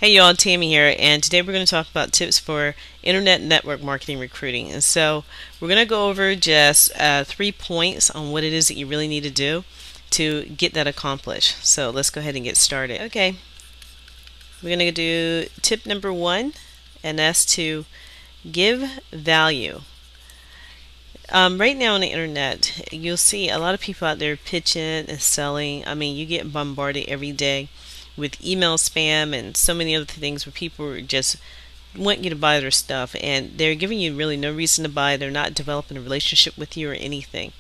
Hey y'all, Tammy here, and today we're going to talk about tips for internet network marketing recruiting. And so we're going to go over just 3 points on what it is that you really need to do to get that accomplished. So let's go ahead and get started. Okay, we're going to do tip number 1, and that's to give value. Right now on the internet, you'll see a lot of people out there pitching and selling. I mean, you get bombarded every day with email spam and so many other things where people just want you to buy their stuff, and they're giving you really no reason to buy. They're not developing a relationship with you or anything.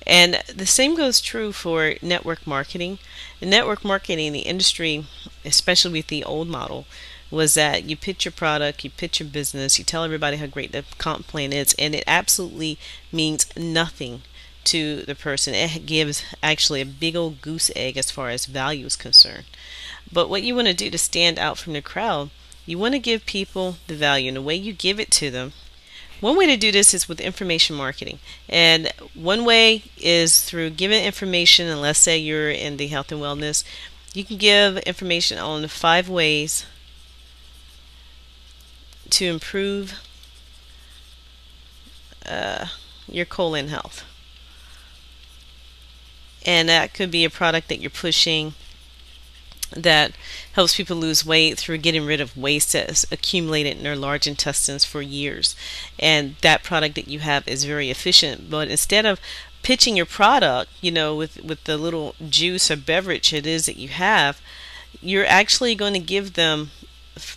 And the same goes true for network marketing. In network marketing, the industry, especially with the old model, was that you pitch your product, you pitch your business, you tell everybody how great the comp plan is, and it absolutely means nothing to the person. It gives actually a big old goose egg as far as value is concerned. But what you want to do to stand out from the crowd, you want to give people the value, and the way you give it to them, one way to do this is with information marketing. And one way is through giving information, and let's say you're in the health and wellness, you can give information on 5 ways to improve your colon health. And that could be a product that you're pushing that helps people lose weight through getting rid of waste that's accumulated in their large intestines for years. And that product that you have is very efficient. But instead of pitching your product, with the little juice or beverage it is that you have, you're actually going to give them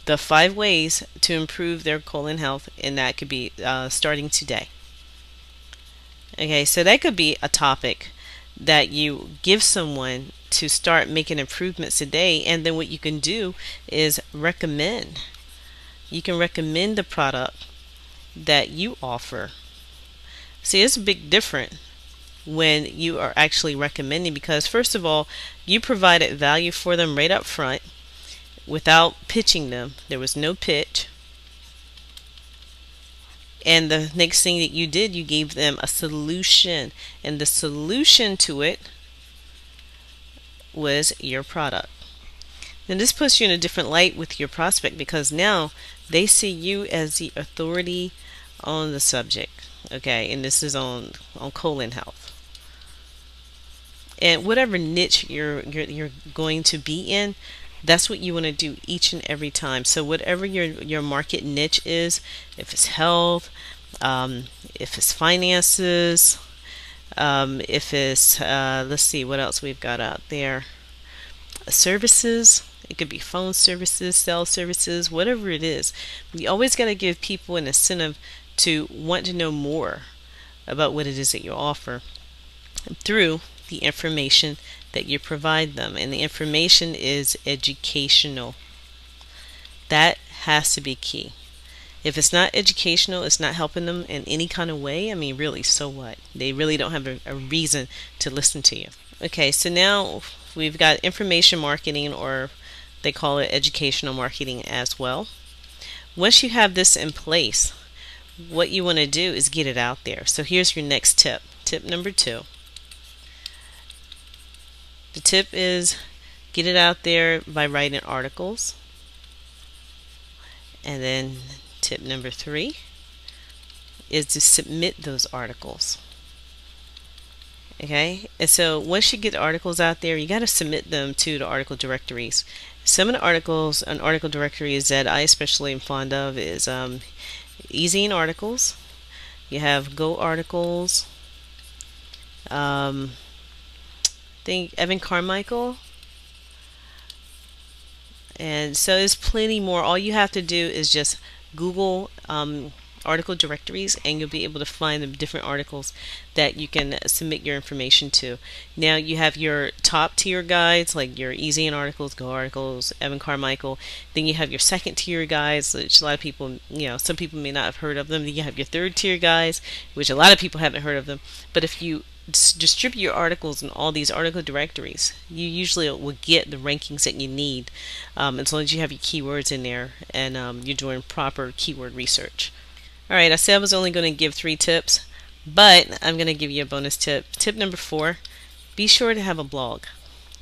the 5 ways to improve their colon health, and that could be starting today. Okay, so that could be a topic that you give someone to start making improvements today, and then what you can do is recommend. You can recommend the product that you offer. See, it's a big difference when you are actually recommending, because first of all, you provided value for them right up front without pitching them. There was no pitch. And the next thing that you did, you gave them a solution, and the solution to it was your product. And this puts you in a different light with your prospect, because now they see you as the authority on the subject. Okay, and this is on colon health. And whatever niche you're going to be in, that's what you want to do each and every time. So whatever your market niche is, if it's health, if it's finances, if it's let's see what else we've got out there, services, it could be phone services, cell services, whatever it is. We always got to give people an incentive to want to know more about what it is that you offer through the information that you provide them. And the information is educational. That has to be key. If it's not educational, it's not helping them in any kind of way, I mean, really, so what? They really don't have a reason to listen to you. Okay, so now we've got information marketing, or they call it educational marketing as well. Once you have this in place, what you want to do is get it out there. So here's your next tip. Tip number 2. The tip is get it out there by writing articles. And then tip number 3 is to submit those articles. Okay, and so once you get the articles out there, you got to submit them to the article directories. Some of the articles and article directories that I especially am fond of is eZine Articles. You have Go Articles. I think Evan Carmichael. And so there's plenty more. All you have to do is just Google article directories, and you'll be able to find the different articles that you can submit your information to. Now you have your top tier guides like your eZine Articles, Go Articles, Evan Carmichael. Then you have your second tier guides, which a lot of people, some people may not have heard of them. Then you have your third tier guides, which a lot of people haven't heard of them. But if you distribute your articles in all these article directories, you usually will get the rankings that you need, as long as you have your keywords in there and you're doing proper keyword research. Alright, I said I was only going to give 3 tips, but I'm going to give you a bonus tip. Tip number 4, be sure to have a blog.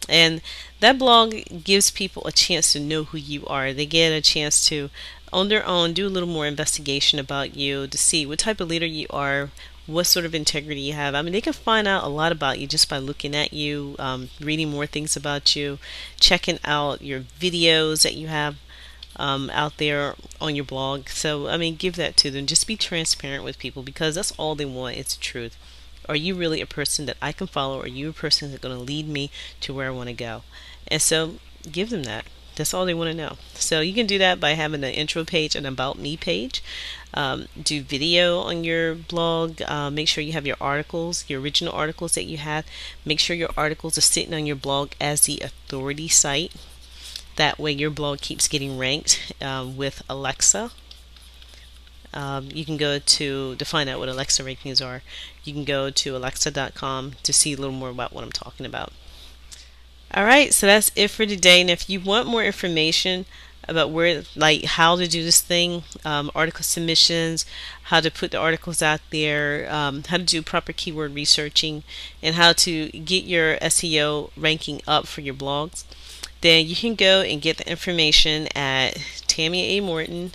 And that blog gives people a chance to know who you are. They get a chance to, on their own, do a little more investigation about you to see what type of leader you are, what sort of integrity you have. I mean, they can find out a lot about you just by looking at you, reading more things about you, checking out your videos that you have out there on your blog. So, I mean, give that to them. Just be transparent with people because that's all they want. It's the truth. Are you really a person that I can follow? Are you a person that's going to lead me to where I want to go? And so give them that. That's all they want to know. So you can do that by having an intro page, an about me page. Do video on your blog. Make sure you have your articles, your original articles that you have. Make sure your articles are sitting on your blog as the authority site. That way your blog keeps getting ranked with Alexa. You can go to find out what Alexa rankings are. You can go to alexa.com to see a little more about what I'm talking about. Alright, so that's it for today. And if you want more information about where, like, how to do this thing, article submissions, how to put the articles out there, how to do proper keyword researching, and how to get your SEO ranking up for your blogs, then you can go and get the information at TamiaAMorton.com.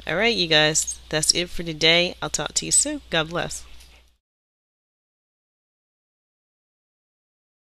Alright, you guys, that's it for today. I'll talk to you soon. God bless.